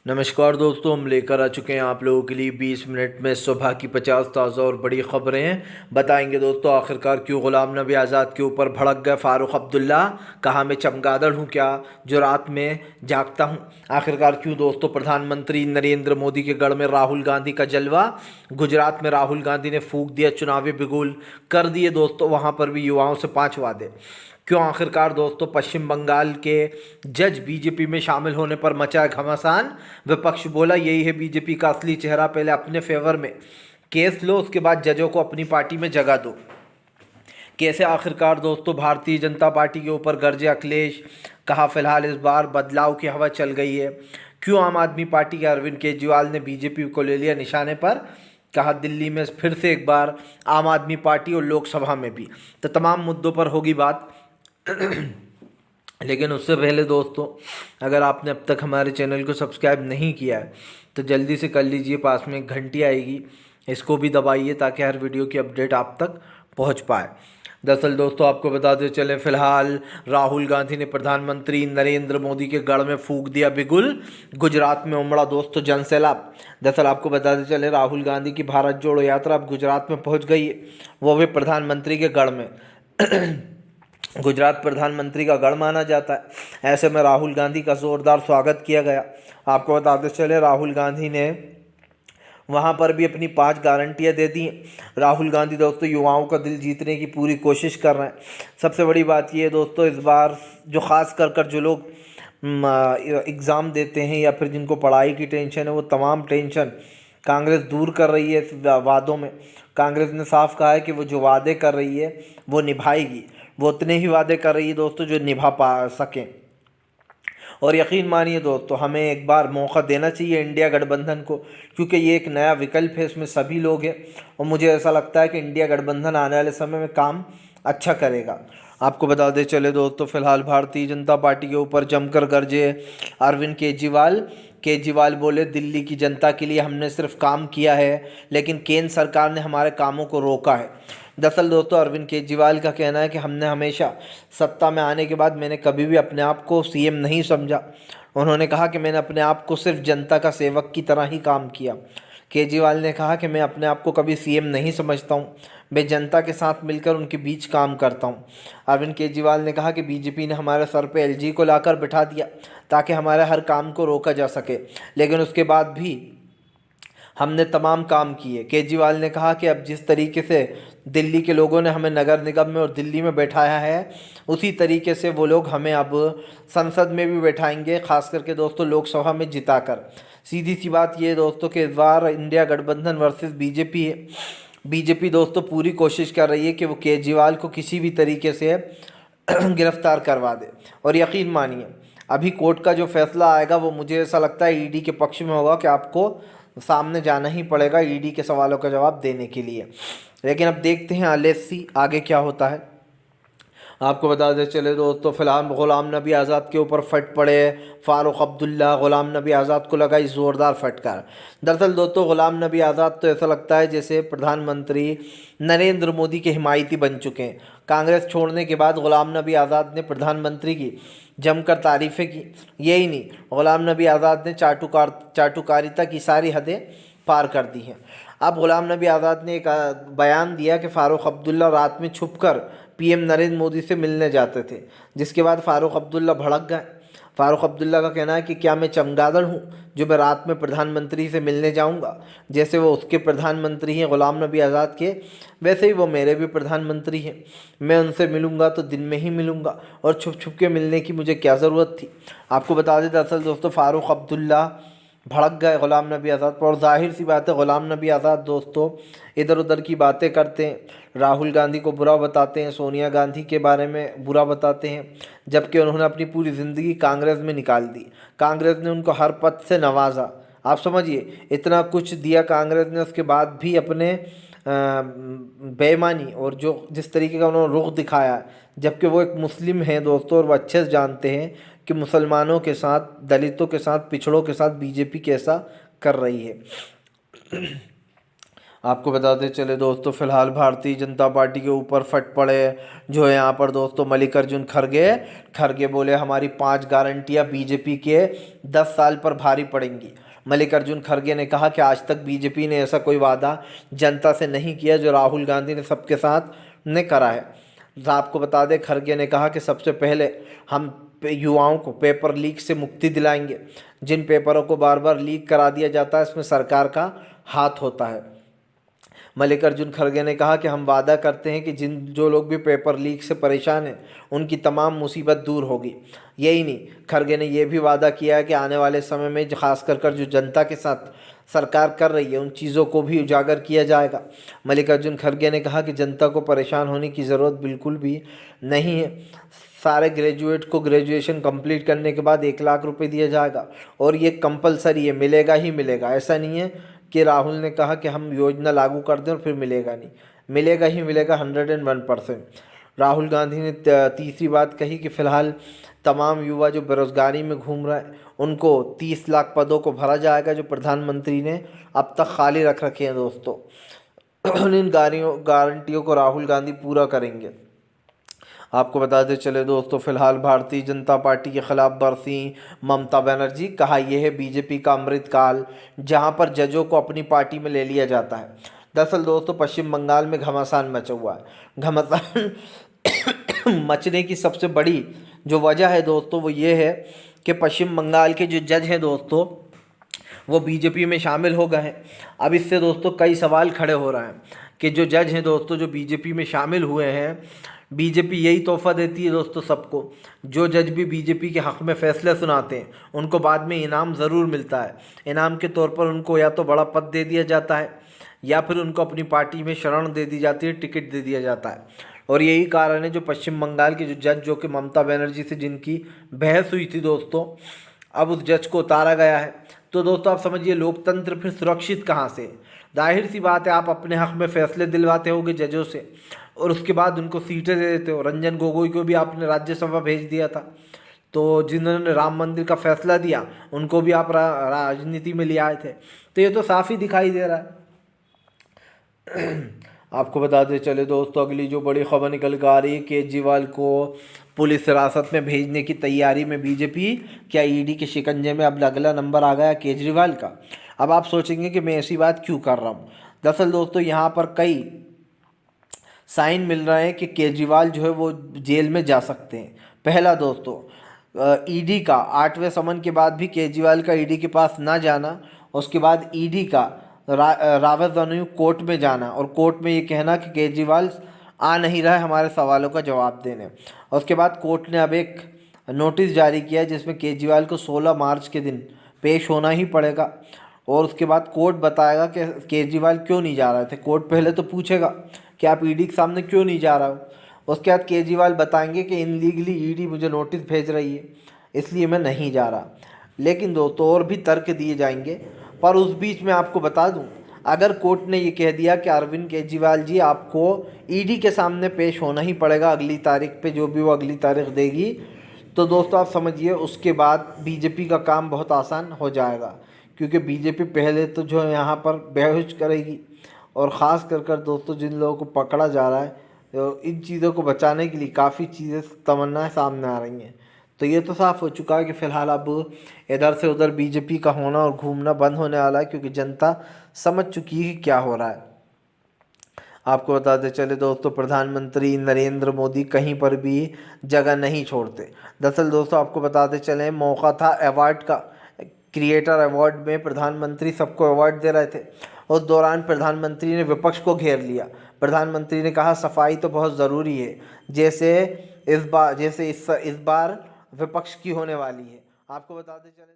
नमस्कार दोस्तों, हम लेकर आ चुके हैं आप लोगों के लिए 20 मिनट में सुबह की 50 ताज़ा और बड़ी खबरें हैं। बताएंगे दोस्तों आखिरकार क्यों गुलाम नबी आज़ाद के ऊपर भड़क गए फारूक अब्दुल्ला। कहा मैं चमगादड़ हूँ क्या जो रात में जागता हूँ। आखिरकार क्यों दोस्तों प्रधानमंत्री नरेंद्र मोदी के गढ़ में राहुल गांधी का जलवा। गुजरात में राहुल गांधी ने फूंक दिया चुनावी बिगुल, कर दिए दोस्तों वहाँ पर भी युवाओं से 5 वादे। क्यों आखिरकार दोस्तों पश्चिम बंगाल के जज बीजेपी में शामिल होने पर मचा है घमासान। विपक्ष बोला यही है बीजेपी का असली चेहरा, पहले अपने फेवर में केस लो उसके बाद जजों को अपनी पार्टी में जगह दो। कैसे आखिरकार दोस्तों भारतीय जनता पार्टी के ऊपर गरजे अखिलेश। कहा फिलहाल इस बार बदलाव की हवा चल गई है। क्यों आम आदमी पार्टी के अरविंद केजरीवाल ने बीजेपी को ले लिया निशाने पर। कहा दिल्ली में फिर से एक बार आम आदमी पार्टी और लोकसभा में भी। तो तमाम मुद्दों पर होगी बात। लेकिन उससे पहले दोस्तों अगर आपने अब तक हमारे चैनल को सब्सक्राइब नहीं किया है तो जल्दी से कर लीजिए। पास में एक घंटी आएगी, इसको भी दबाइए ताकि हर वीडियो की अपडेट आप तक पहुंच पाए। दरअसल दोस्तों आपको बताते चलें, फिलहाल राहुल गांधी ने प्रधानमंत्री नरेंद्र मोदी के गढ़ में फूंक दिया बिगुल। गुजरात में उमड़ा दोस्तों जनसैलाब। दरअसल आपको बताते चले राहुल गांधी की भारत जोड़ो यात्रा अब गुजरात में पहुंच गई है, वो भी प्रधानमंत्री के गढ़ में। गुजरात प्रधानमंत्री का गढ़ माना जाता है, ऐसे में राहुल गांधी का ज़ोरदार स्वागत किया गया। आपको बताते चले राहुल गांधी ने वहां पर भी अपनी 5 गारंटियां दे दी हैं। राहुल गांधी दोस्तों युवाओं का दिल जीतने की पूरी कोशिश कर रहे हैं। सबसे बड़ी बात यह है दोस्तों, इस बार जो ख़ास कर जो लोग एग्ज़ाम देते हैं या फिर जिनको पढ़ाई की टेंशन है, वो तमाम टेंशन कांग्रेस दूर कर रही है। इस वादों में कांग्रेस ने साफ कहा है कि वो जो वादे कर रही है वो निभाएगी। वो उतने ही वादे कर रही है दोस्तों जो निभा पा सकें। और यकीन मानिए दोस्तों हमें एक बार मौका देना चाहिए इंडिया गठबंधन को, क्योंकि ये एक नया विकल्प है, इसमें सभी लोग हैं और मुझे ऐसा लगता है कि इंडिया गठबंधन आने वाले समय में काम अच्छा करेगा। आपको बता दें चले दोस्तों, फिलहाल भारतीय जनता पार्टी के ऊपर जमकर गरजे अरविंद केजरीवाल। केजरीवाल बोले दिल्ली की जनता के लिए हमने सिर्फ काम किया है, लेकिन केंद्र सरकार ने हमारे कामों को रोका है। दरअसल दोस्तों अरविंद केजरीवाल का कहना है कि हमने हमेशा सत्ता में आने के बाद मैंने कभी भी अपने आप को सीएम नहीं समझा। उन्होंने कहा कि मैंने अपने आप को सिर्फ जनता का सेवक की तरह ही काम किया। केजरीवाल ने कहा कि मैं अपने आप को कभी सीएम नहीं समझता हूँ, मैं जनता के साथ मिलकर उनके बीच काम करता हूँ। अरविंद केजरीवाल ने कहा कि बीजेपी ने हमारे सर पे एलजी को लाकर बिठा दिया ताकि हमारे हर काम को रोका जा सके, लेकिन उसके बाद भी हमने तमाम काम किए। केजरीवाल ने कहा कि अब जिस तरीके से दिल्ली के लोगों ने हमें नगर निगम में और दिल्ली में बैठाया है, उसी तरीके से वो लोग हमें अब संसद में भी बैठाएंगे, खास करके दोस्तों लोकसभा में जिताकर। सीधी सी बात ये है दोस्तों कि इस बार इंडिया गठबंधन वर्सेस बीजेपी है। बीजेपी दोस्तों पूरी कोशिश कर रही है कि वो केजरीवाल को किसी भी तरीके से गिरफ्तार करवा दे। और यकीन मानिए अभी कोर्ट का जो फैसला आएगा वो मुझे ऐसा लगता है ईडी के पक्ष में होगा कि आपको सामने जाना ही पड़ेगा ईडी के सवालों का जवाब देने के लिए। लेकिन अब देखते हैं लेट्स सी आगे क्या होता है। आपको बता दें चले दोस्तों, फिलहाल गुलाम नबी आज़ाद के ऊपर फट पड़े फारूक अब्दुल्ला। गुलाम नबी आज़ाद को लगाई ज़ोरदार फटकार। दरअसल दोस्तों गुलाम नबी आज़ाद तो ऐसा लगता है जैसे प्रधानमंत्री नरेंद्र मोदी के हिमायती बन चुके हैं। कांग्रेस छोड़ने के बाद गुलाम नबी आज़ाद ने प्रधानमंत्री की जमकर तारीफ़ें की। यही नहीं, गुलाम नबी आज़ाद ने चाटुकारिता की सारी हदें पार कर दी हैं। अब गुलाम नबी आज़ाद ने एक बयान दिया कि फ़ारूक अब्दुल्ला रात में छुपकर पीएम नरेंद्र मोदी से मिलने जाते थे, जिसके बाद फ़ारूक अब्दुल्ला भड़क गए। फ़ारूक अब्दुल्ला का कहना है कि क्या मैं चमगादड़ हूँ जो मैं रात में प्रधानमंत्री से मिलने जाऊँगा। जैसे वो उसके प्रधानमंत्री हैं गुलाम नबी आज़ाद के, वैसे ही वो मेरे भी प्रधानमंत्री हैं। मैं उनसे मिलूँगा तो दिन में ही मिलूँगा और छुप छुप के मिलने की मुझे क्या ज़रूरत थी। आपको बता दें दरअसल दोस्तों फ़ारूक अब्दुल्ला भड़क गए गुलाम नबी आज़ाद पर। और ज़ाहिर सी बात है गुलाम नबी आज़ाद दोस्तों इधर उधर की बातें करते हैं, राहुल गांधी को बुरा बताते हैं, सोनिया गांधी के बारे में बुरा बताते हैं, जबकि उन्होंने अपनी पूरी ज़िंदगी कांग्रेस में निकाल दी। कांग्रेस ने उनको हर पद से नवाजा। आप समझिए इतना कुछ दिया कांग्रेस ने, उसके बाद भी अपने बेईमानी और जो जिस तरीके का उन्होंने रुख दिखाया, जबकि वो एक मुस्लिम हैं दोस्तों और वो अच्छे से जानते हैं कि मुसलमानों के साथ, दलितों के साथ, पिछड़ों के साथ बीजेपी कैसा कर रही है। आपको बताते चले दोस्तों, फिलहाल भारतीय जनता पार्टी के ऊपर फट पड़े जो है यहाँ पर दोस्तों मल्लिकार्जुन खड़गे बोले हमारी 5 गारंटियाँ बीजेपी के 10 साल पर भारी पड़ेंगी। मल्लिकार्जुन खड़गे ने कहा कि आज तक बीजेपी ने ऐसा कोई वादा जनता से नहीं किया जो राहुल गांधी ने सबके साथ ने करा है। आपको बता दें, खड़गे ने कहा कि सबसे पहले हम युवाओं को पेपर लीक से मुक्ति दिलाएंगे। जिन पेपरों को बार बार लीक करा दिया जाता है इसमें सरकार का हाथ होता है। मल्लिकार्जुन खड़गे ने कहा कि हम वादा करते हैं कि जो लोग भी पेपर लीक से परेशान हैं उनकी तमाम मुसीबत दूर होगी। यही नहीं, खड़गे ने यह भी वादा किया है कि आने वाले समय में खास कर जो जनता के साथ सरकार कर रही है उन चीज़ों को भी उजागर किया जाएगा। मल्लिकार्जुन खड़गे ने कहा कि जनता को परेशान होने की ज़रूरत बिल्कुल भी नहीं है। सारे ग्रेजुएट को ग्रेजुएशन कंप्लीट करने के बाद 1 लाख रुपए दिया जाएगा और ये कंपलसरी है, मिलेगा ही मिलेगा। ऐसा नहीं है कि राहुल ने कहा कि हम योजना लागू कर दें और फिर मिलेगा नहीं, मिलेगा ही मिलेगा 101%। राहुल गांधी ने तीसरी बात कही कि फ़िलहाल तमाम युवा जो बेरोज़गारी में घूम रहे हैं उनको 30 लाख पदों को भरा जाएगा जो प्रधानमंत्री ने अब तक खाली रख रखे हैं दोस्तों। इन गारंटियों को राहुल गांधी पूरा करेंगे। आपको बताते चले दोस्तों, फिलहाल भारतीय जनता पार्टी के खिलाफ बरसी ममता बनर्जी। कहा यह है बीजेपी का अमृतकाल जहां पर जजों को अपनी पार्टी में ले लिया जाता है। दरअसल दोस्तों पश्चिम बंगाल में घमासान मचा हुआ है। घमासान मचने की सबसे बड़ी जो वजह है दोस्तों वो ये है कि पश्चिम बंगाल के जो जज हैं दोस्तों वो बीजेपी में शामिल हो गए हैं। अब इससे दोस्तों कई सवाल खड़े हो रहे हैं कि जो जज हैं दोस्तों जो बीजेपी में शामिल हुए हैं, बीजेपी यही तोहफा देती है दोस्तों सबको। जो जज भी बीजेपी के हक़ में फ़ैसले सुनाते हैं उनको बाद में इनाम ज़रूर मिलता है। इनाम के तौर पर उनको या तो बड़ा पद दे दिया जाता है या फिर उनको अपनी पार्टी में शरण दे दी जाती है, टिकट दे दिया जाता है। और यही कारण है जो पश्चिम बंगाल के जो जज जो कि ममता बनर्जी से जिनकी बहस हुई थी दोस्तों, अब उस जज को उतारा गया है। तो दोस्तों आप समझिए लोकतंत्र फिर सुरक्षित कहाँ से? जाहिर सी बात है आप अपने हक़ में फ़ैसले दिलवाते होगे जजों से और उसके बाद उनको सीटें दे देते हो। रंजन गोगोई को भी आपने राज्यसभा भेज दिया था, तो जिन्होंने राम मंदिर का फैसला दिया उनको भी आप राजनीति में ले आए थे। तो ये तो साफ ही दिखाई दे रहा है। आपको बताते चले दोस्तों, अगली जो बड़ी खबर निकल कर आ रही है, केजरीवाल को पुलिस हिरासत में भेजने की तैयारी में बीजेपी। क्या ईडी के शिकंजे में अब अगला नंबर आ गया केजरीवाल का? अब आप सोचेंगे कि मैं ऐसी बात क्यों कर रहा हूँ। दरअसल दोस्तों यहाँ पर कई साइन मिल रहे हैं कि केजरीवाल जो है वो जेल में जा सकते हैं। पहला दोस्तों ईडी का 8वें समन के बाद भी केजरीवाल का ईडी के पास ना जाना, उसके बाद ईडी का रावत कोर्ट में जाना और कोर्ट में ये कहना कि केजरीवाल आ नहीं रहा है हमारे सवालों का जवाब देने। उसके बाद कोर्ट ने अब एक नोटिस जारी किया है जिसमें केजरीवाल को 16 मार्च के दिन पेश होना ही पड़ेगा और उसके बाद कोर्ट बताएगा कि केजरीवाल क्यों नहीं जा रहे थे। कोर्ट पहले तो पूछेगा कि आप ईडी के सामने क्यों नहीं जा रहा हो। उसके बाद केजरीवाल बताएंगे कि इनलीगली ईडी मुझे नोटिस भेज रही है इसलिए मैं नहीं जा रहा। लेकिन दोस्तों और भी तर्क दिए जाएंगे, पर उस बीच में आपको बता दूं, अगर कोर्ट ने ये कह दिया कि अरविंद केजरीवाल जी आपको ईडी के सामने पेश होना ही पड़ेगा अगली तारीख पे, जो भी वो अगली तारीख देगी, तो दोस्तों आप समझिए उसके बाद बीजेपी का काम बहुत आसान हो जाएगा। क्योंकि बीजेपी पहले तो जो है यहाँ पर बेहोश करेगी और ख़ास कर दोस्तों जिन लोगों को पकड़ा जा रहा है तो इन चीज़ों को बचाने के लिए काफ़ी चीज़ें तमन्नाएं सामने आ रही हैं। तो ये तो साफ हो चुका है कि फ़िलहाल अब इधर से उधर बीजेपी का होना और घूमना बंद होने वाला है, क्योंकि जनता समझ चुकी है क्या हो रहा है। आपको बताते चले दोस्तों, प्रधानमंत्री नरेंद्र मोदी कहीं पर भी जगह नहीं छोड़ते। दरअसल दोस्तों आपको बताते चले मौका था अवार्ड का, क्रिएटर अवार्ड में प्रधानमंत्री सबको अवार्ड दे रहे थे। उस दौरान प्रधानमंत्री ने विपक्ष को घेर लिया। प्रधानमंत्री ने कहा सफाई तो बहुत ज़रूरी है, जैसे इस बार विपक्ष की होने वाली है। आपको बताते चले